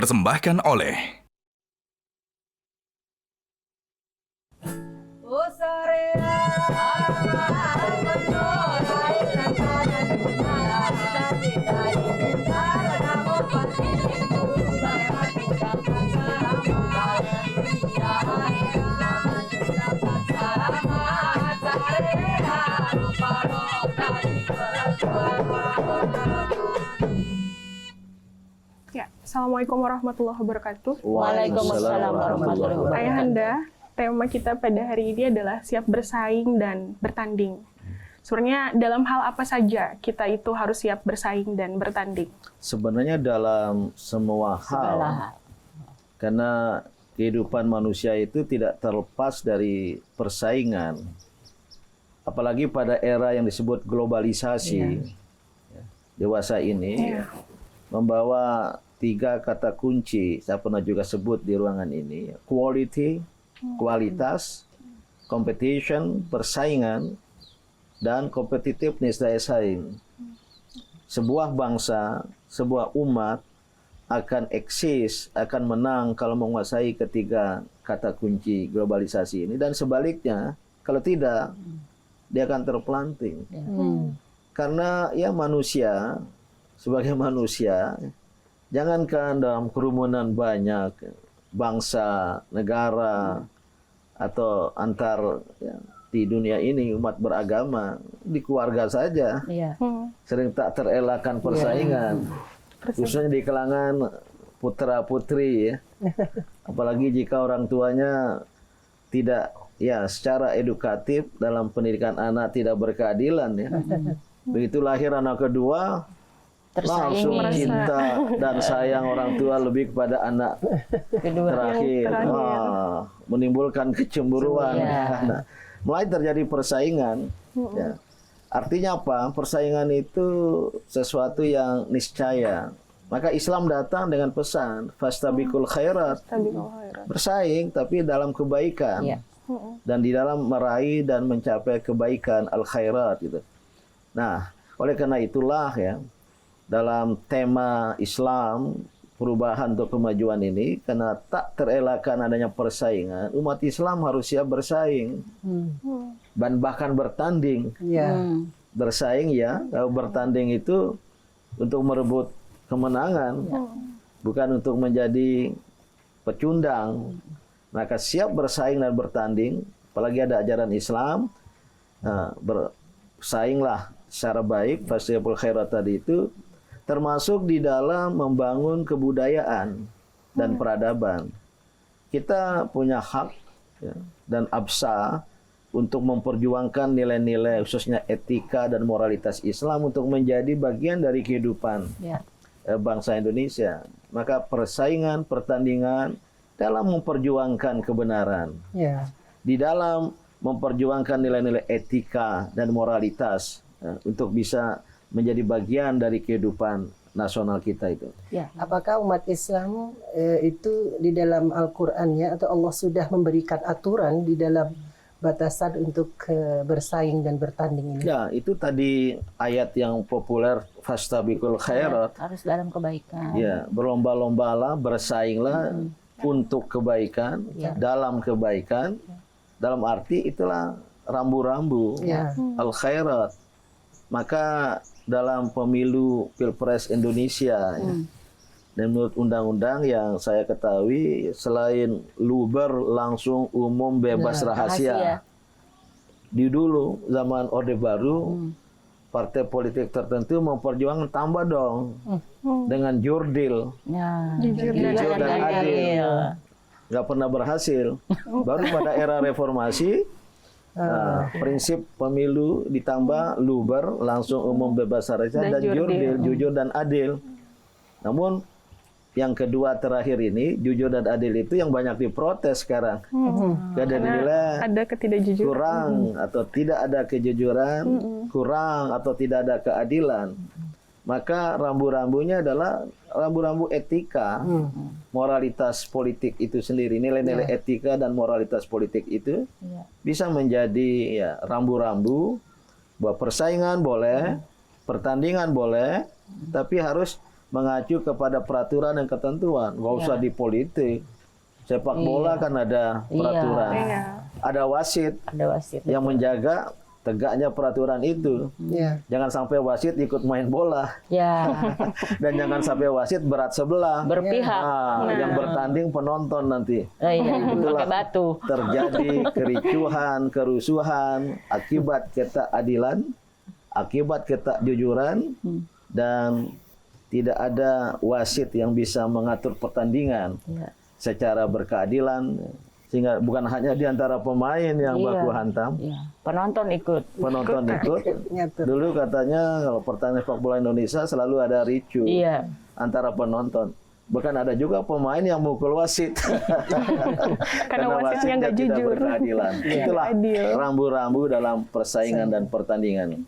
dipersembahkan oleh Ya, Assalamualaikum warahmatullahi wabarakatuh. Waalaikumsalam warahmatullahi wabarakatuh. Ayahanda, tema kita pada hari ini adalah siap bersaing dan bertanding. Sebenarnya dalam hal apa saja kita itu harus siap bersaing dan bertanding? Sebenarnya dalam semua hal, karena kehidupan manusia itu tidak terlepas dari persaingan. Apalagi pada era yang disebut globalisasi, dewasa ini, membawa 3 kata kunci, saya pernah juga sebut di ruangan ini, quality, kualitas, competition, persaingan, dan competitiveness, daya saing. Sebuah bangsa, sebuah umat akan eksis, akan menang kalau menguasai ketiga kata kunci globalisasi ini, dan sebaliknya, kalau tidak, dia akan terpelanting. Karena ya manusia, sebagai manusia, jangankan dalam kerumunan banyak, bangsa, negara, atau antar di dunia ini umat beragama, di keluarga saja, sering tak terelakkan persaingan, khususnya di kalangan putra-putri, ya. Apalagi jika orang tuanya tidak secara edukatif dalam pendidikan anak tidak berkeadilan, ya. Begitu lahir anak kedua, langsung cinta dan sayang orang tua lebih kepada anak terakhir. Menimbulkan kecemburuan. Nah, mulai terjadi persaingan. Ya. Artinya apa? Persaingan itu sesuatu yang niscaya. Maka Islam datang dengan pesan fastabiqul khairat. Bersaing tapi dalam kebaikan. Dan di dalam meraih dan mencapai kebaikan al-khairat gitu. Nah, oleh karena itulah ya, dalam tema Islam, perubahan untuk kemajuan ini, karena tak terelakkan adanya persaingan, umat Islam harus siap bersaing. Dan bahkan bertanding. Bersaing kalau bertanding itu untuk merebut kemenangan, bukan untuk menjadi pecundang. Maka siap bersaing dan bertanding, apalagi ada ajaran Islam, bersainglah secara baik, fastabiqul khairat tadi itu, termasuk di dalam membangun kebudayaan dan peradaban. Kita punya hak dan absa untuk memperjuangkan nilai-nilai, khususnya etika dan moralitas Islam untuk menjadi bagian dari kehidupan bangsa Indonesia. Maka persaingan, pertandingan dalam memperjuangkan kebenaran, di dalam memperjuangkan nilai-nilai etika dan moralitas untuk bisa menjadi bagian dari kehidupan nasional kita itu. Apakah umat Islam itu di dalam Al-Qur'annya atau Allah sudah memberikan aturan di dalam batasan untuk bersaing dan bertanding ini? Ya, itu tadi ayat yang populer fastabiqul khairat. Harus dalam kebaikan. Ya, berlomba-lombalah, bersainglah untuk kebaikan, dalam kebaikan. Dalam arti itulah rambu-rambu al-khairat. Maka dalam pemilu Pilpres Indonesia, dan menurut undang-undang yang saya ketahui, selain luber, langsung, umum, bebas, rahasia. Di dulu zaman Orde Baru, partai politik tertentu memperjuangkan tambah dong dengan jurdil, jujur dan adil. Nggak pernah berhasil. Baru pada era reformasi, prinsip pemilu ditambah luber, langsung, umum, bebas, rahasia, dan jurdil, jujur dan adil. Namun yang kedua terakhir ini, jujur dan adil itu yang banyak diprotes sekarang. Karena dinilai ada ketidakjujuran, kurang atau tidak ada kejujuran, kurang atau tidak ada keadilan. Maka rambu-rambunya adalah rambu-rambu etika, moralitas politik itu sendiri. Nilai-nilai etika dan moralitas politik itu bisa menjadi rambu-rambu bahwa persaingan boleh, pertandingan boleh, tapi harus mengacu kepada peraturan dan ketentuan. Nggak usah di politik. Sepak bola kan ada peraturan. Iya. Ada wasit Ada wasit. yang menjaga tegaknya peraturan itu. Ya. Jangan sampai wasit ikut main bola. Ya, Dan jangan sampai wasit berat sebelah. berpihak. Yang bertanding penonton nanti. Iya, Itulah pakai batu. terjadi kericuhan, kerusuhan akibat ketidakadilan, akibat ketidakjujuran, dan tidak ada wasit yang bisa mengatur pertandingan Ya. secara berkeadilan, sehingga bukan hanya di antara pemain yang baku hantam, Iya. Penonton ikut. penonton ikut. Ngatur. Dulu katanya kalau pertandingan sepak bola Indonesia selalu ada ricu Iya. antara penonton. Bahkan ada juga pemain yang mukul wasit. Karena wasitnya nggak tidak jujur. berkeadilan. Itulah Adil. rambu-rambu dalam persaingan dan pertandingan.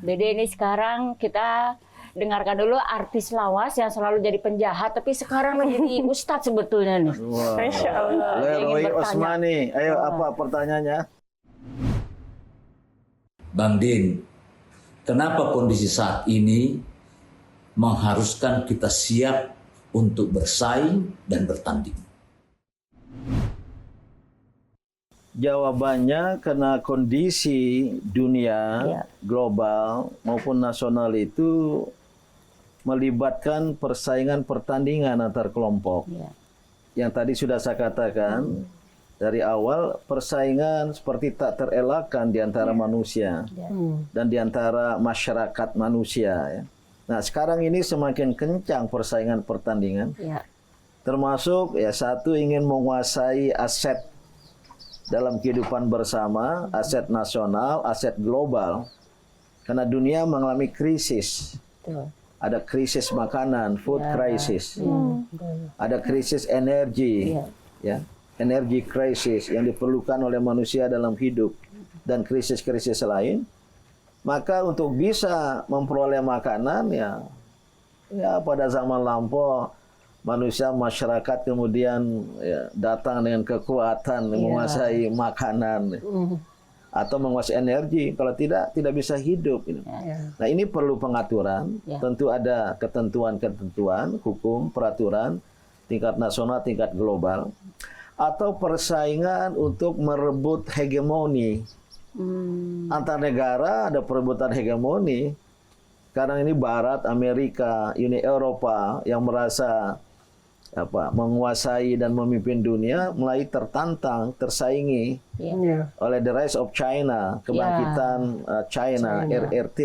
Dede, ini sekarang kita dengarkan dulu artis lawas yang selalu jadi penjahat, tapi sekarang lagi jadi ustadz sebetulnya nih. Wah. Masya Allah. Dia ingin Leroy bertanya. Osmani, ayo apa pertanyaannya? Bang Din, kenapa kondisi saat ini mengharuskan kita siap untuk bersaing dan bertanding? Jawabannya karena kondisi dunia Ya. global maupun nasional itu melibatkan persaingan pertandingan antar kelompok. Ya. Yang tadi sudah saya katakan dari awal, persaingan seperti tak terelakkan di antara manusia dan di antara masyarakat manusia. Ya. Nah, sekarang ini semakin kencang persaingan pertandingan, Ya. termasuk ya satu ingin menguasai aset dalam kehidupan bersama, aset nasional, aset global. Karena dunia mengalami krisis. Tuh. Ada krisis makanan, food crisis. Ada krisis energi, Iya. ya, energi krisis yang diperlukan oleh manusia dalam hidup, dan krisis-krisis lain. Maka untuk bisa memperoleh makanan, ya pada zaman lampau manusia, masyarakat kemudian ya, datang dengan kekuatan menguasai makanan atau menguasai energi. Kalau tidak bisa hidup. Nah, ini perlu pengaturan. Ya. Tentu ada ketentuan-ketentuan, hukum, peraturan, tingkat nasional, tingkat global. Atau persaingan untuk merebut hegemoni. Antar negara ada perebutan hegemoni. Sekarang ini Barat, Amerika, Uni Eropa yang merasa menguasai dan memimpin dunia mulai tertantang, tersaingi Ya. oleh The Rise of China, kebangkitan China, RRT.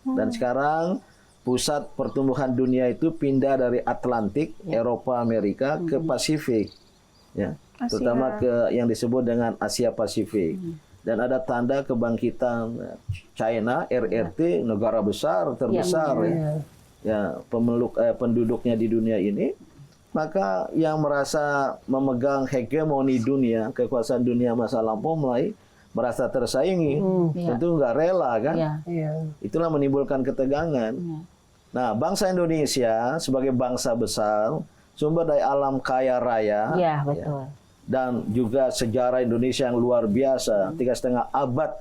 Dan sekarang pusat pertumbuhan dunia itu pindah dari Atlantik, Eropa, Amerika ke Pasifik. Ya, terutama ke yang disebut dengan Asia Pasifik. Dan ada tanda kebangkitan China, RRT, negara besar, terbesar ya, penduduknya di dunia ini. Maka yang merasa memegang hegemoni dunia, kekuasaan dunia masa lampau mulai merasa tersaingi. Tentu nggak rela kan? Ya. Ya. Itulah menimbulkan ketegangan. Nah, bangsa Indonesia sebagai bangsa besar, sumber daya alam kaya raya, Ya, betul. dan juga sejarah Indonesia yang luar biasa, 3,5 abad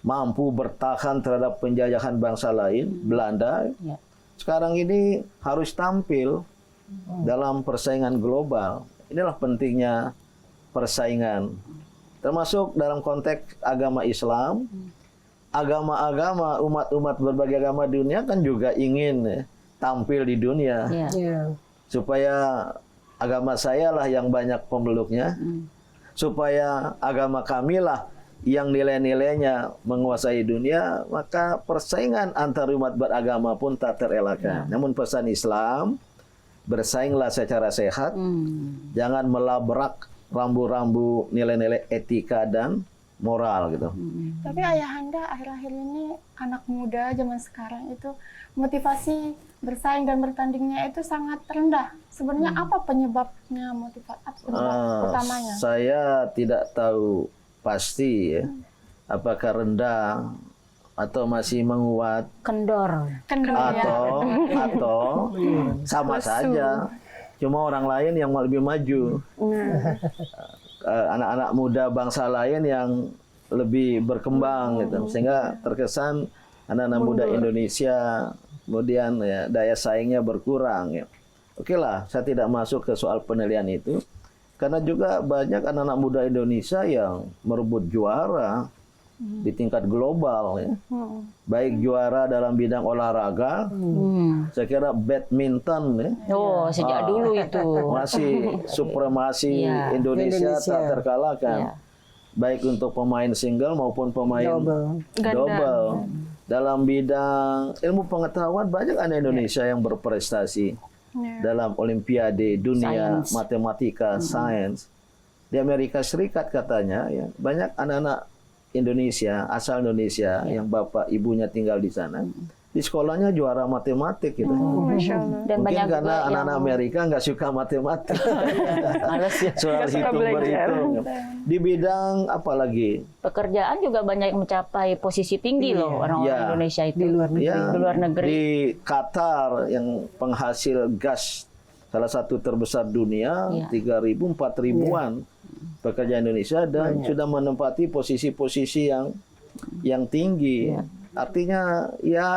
mampu bertahan terhadap penjajahan bangsa lain, Belanda. Ya. Sekarang ini harus tampil dalam persaingan global. Inilah pentingnya persaingan. Termasuk dalam konteks agama Islam. Agama-agama, umat-umat berbagai agama dunia kan juga ingin tampil di dunia. Ya. Ya. Supaya agama saya lah yang banyak pemeluknya. Supaya agama kami lah yang nilai-nilainya menguasai dunia, maka persaingan antar umat beragama pun tak terelakkan. Namun pesan Islam, bersainglah secara sehat, jangan melabrak rambu-rambu nilai-nilai etika dan moral gitu. Tapi ayahanda akhir-akhir ini anak muda zaman sekarang itu motivasi bersaing dan bertandingnya itu sangat rendah. Sebenarnya apa penyebabnya, penyebab utamanya? Saya tidak tahu pasti ya, apakah rendah atau masih menguat Kendor. atau sama saja. Cuma orang lain yang lebih maju. Anak-anak muda bangsa lain yang lebih berkembang gitu. Sehingga terkesan anak-anak muda Indonesia kemudian ya daya saingnya berkurang ya. Oke lah, saya tidak masuk ke soal penilaian itu. Karena juga banyak anak-anak muda Indonesia yang merebut juara di tingkat global ya. Baik juara dalam bidang olahraga, saya kira badminton ya. Oh, sejak dulu itu. Masih supremasi Indonesia tak terkalahkan. Baik untuk pemain single maupun pemain double. Dalam bidang ilmu pengetahuan banyak anak Indonesia yang berprestasi dalam olimpiade dunia matematika, sains. Di Amerika Serikat katanya ya, banyak anak-anak Indonesia, asal Indonesia yang bapak ibunya tinggal di sana. Di sekolahnya juara matematik gitu. Dan mungkin banyak karena juga anak-anak Amerika nggak suka matematik. Males ya. Soal hitung-berhitung. Di bidang apa lagi? Pekerjaan juga banyak yang mencapai posisi tinggi loh orang-orang Indonesia itu. Di luar negeri. Di luar negeri. Di Qatar yang penghasil gas salah satu terbesar dunia, 3.000, 4.000-an pekerja Indonesia dan sudah menempati posisi-posisi yang tinggi. Artinya ya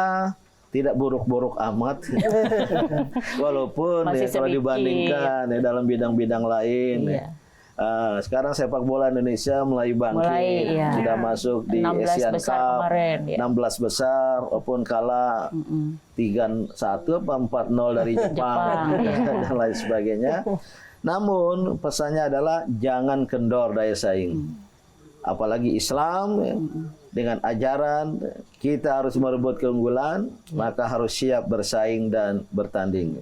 tidak buruk-buruk amat. Walaupun ya, kalau dibandingkan ya, dalam bidang-bidang lain. Sekarang sepak bola Indonesia mulai bangkit. Sudah masuk di Asian Cup. Kemarin, 16 besar walaupun kalah 3-1 apa 4-0 dari Jepang dan lain sebagainya. Namun pesannya adalah jangan kendor daya saing. Apalagi Islam ya, dengan ajaran kita harus merebut keunggulan, maka harus siap bersaing dan bertanding.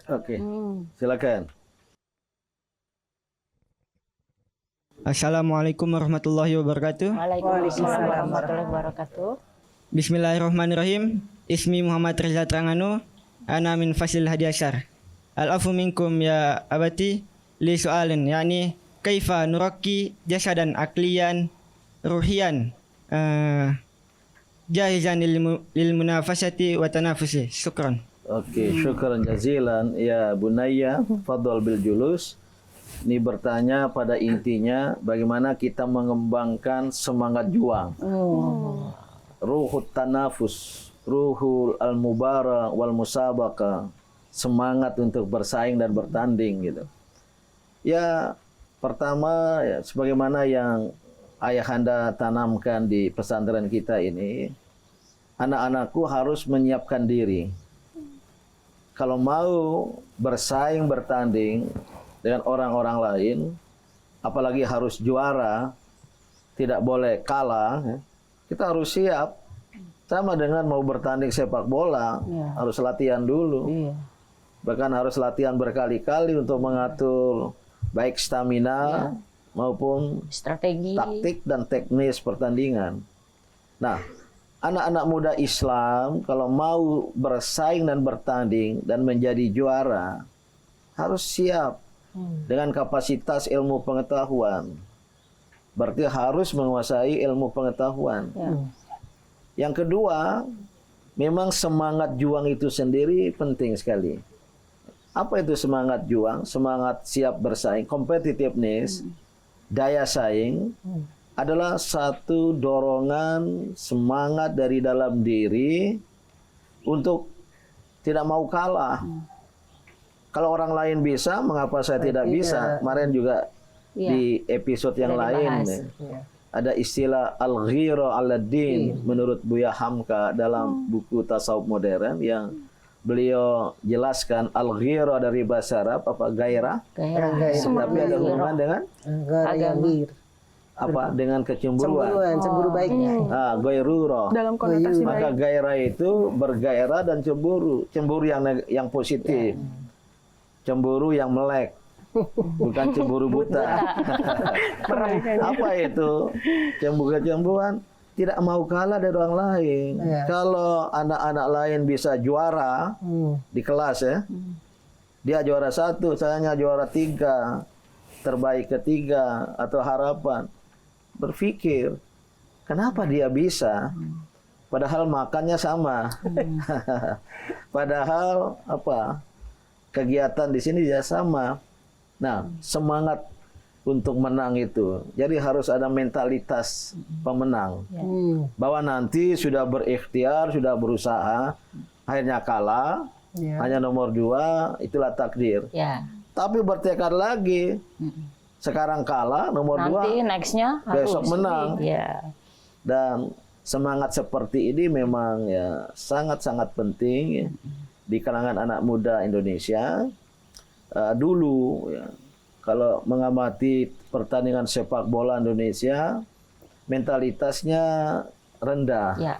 Oke, silakan. Assalamualaikum warahmatullahi wabarakatuh. Waalaikumsalam warahmatullahi wabarakatuh. Bismillahirrahmanirrahim. Ismi Muhammad Reza Trangano. Ana min fasil hadiasar. Al-afu minkum ya abati li soalin yakni kaifa nurakki jasadan akliyan ruhiyan jahizan lil munafasati wa tanafusi. Syukran. Oke, syukran jazilan ya Bunaya, fadhal bil julus. Ini bertanya pada intinya bagaimana kita mengembangkan semangat juang. Ruhut tanafus, ruhul al-mubara wal musabaka, semangat untuk bersaing dan bertanding gitu. Ya, pertama ya sebagaimana yang ayahanda tanamkan di pesantren kita ini, anak-anakku harus menyiapkan diri. Kalau mau bersaing bertanding dengan orang-orang lain, apalagi harus juara, tidak boleh kalah, ya, kita harus siap. Sama dengan mau bertanding sepak bola, harus latihan dulu. Bahkan harus latihan berkali-kali untuk mengatur baik stamina maupun strategi, taktik dan teknis pertandingan. Nah, anak-anak muda Islam kalau mau bersaing dan bertanding dan menjadi juara harus siap dengan kapasitas ilmu pengetahuan. Berarti harus menguasai ilmu pengetahuan. Yang kedua, memang semangat juang itu sendiri penting sekali. Apa itu semangat juang? Semangat siap bersaing, competitiveness, daya saing adalah satu dorongan semangat dari dalam diri untuk tidak mau kalah. Kalau orang lain bisa, mengapa saya tidak bisa? Kemarin juga Iya. di episode yang Sudah lain. dibahas. Ya. Ya. Ada istilah al-ghira al-din menurut Buya Hamka dalam buku tasawuf modern yang beliau jelaskan al-ghira dari bahasa Arab apa gairah, Gairah. tapi ada hubungan dengan Agama. apa dengan kecemburuan. Cemburu baiknya. Gairura. Dalam konotasi Maka baik. gairah itu bergairah dan cemburu yang yang positif, cemburu yang melek, bukan cemburu buta. Apa itu? Cemburuan tidak mau kalah dari orang lain. Ya. Kalau anak-anak lain bisa juara di kelas ya, dia juara 1, saya hanya juara 3, terbaik ketiga atau harapan. Berpikir, kenapa dia bisa? Padahal makannya sama. Padahal apa? Kegiatan di sini ya sama. Nah, semangat untuk menang itu. Jadi harus ada mentalitas pemenang. Bahwa nanti sudah berikhtiar, sudah berusaha, akhirnya kalah, Ya. hanya nomor 2, itulah takdir. Ya. Tapi bertekad lagi. Sekarang kalah, nomor Nanti 2, nextnya harus. besok menang. Ya. Dan semangat seperti ini memang ya sangat-sangat penting ya, di kalangan anak muda Indonesia. Dulu ya, kalau mengamati pertandingan sepak bola Indonesia, mentalitasnya rendah, Ya.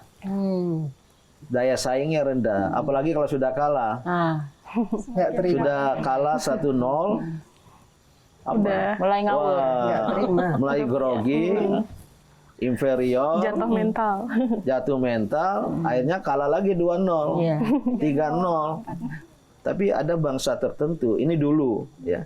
daya saingnya rendah. Apalagi kalau sudah kalah, Nggak terima. sudah kalah 1-0, Udah Mulai ngawur. Nggak terima. mulai grogi, inferior, jatuh mental. jatuh mental, akhirnya kalah lagi 2-0, Iya. 3-0. Tapi ada bangsa tertentu, ini dulu ya,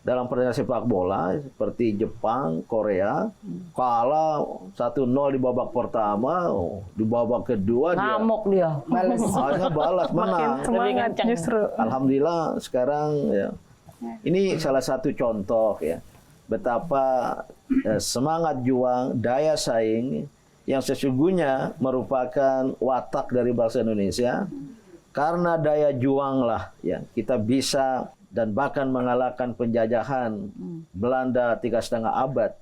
dalam pertandingan sepak bola seperti Jepang, Korea, kalah 1-0 di babak pertama, di babak kedua dia Ngamuk dia. akhirnya balas menang. Semangat kencang. justru. Alhamdulillah sekarang ya, ini salah satu contoh ya betapa semangat juang, daya saing yang sesungguhnya merupakan watak dari bangsa Indonesia. Karena daya juanglah ya kita bisa dan bahkan mengalahkan penjajahan Belanda 3,5 abad.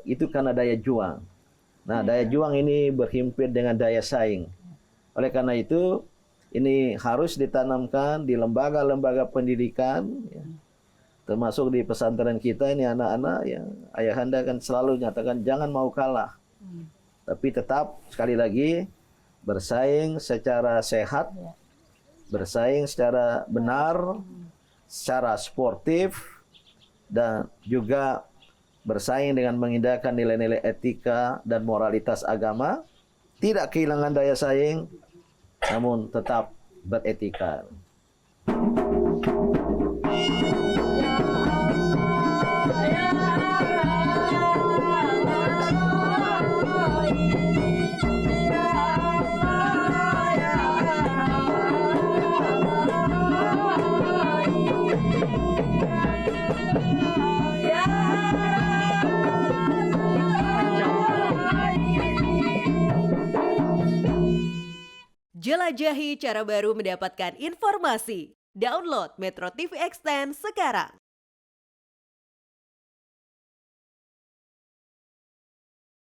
Itu karena daya juang. Nah, daya juang ini berhimpit dengan daya saing. Oleh karena itu, ini harus ditanamkan di lembaga-lembaga pendidikan ya. Termasuk di pesantren kita ini anak-anak yang ayahanda kan selalu nyatakan jangan mau kalah. Tapi tetap sekali lagi bersaing secara sehat, bersaing secara benar, secara sportif, dan juga bersaing dengan mengindahkan nilai-nilai etika dan moralitas agama, tidak kehilangan daya saing, namun tetap beretika. Jelajahi cara baru mendapatkan informasi. Download Metro TV Extend sekarang.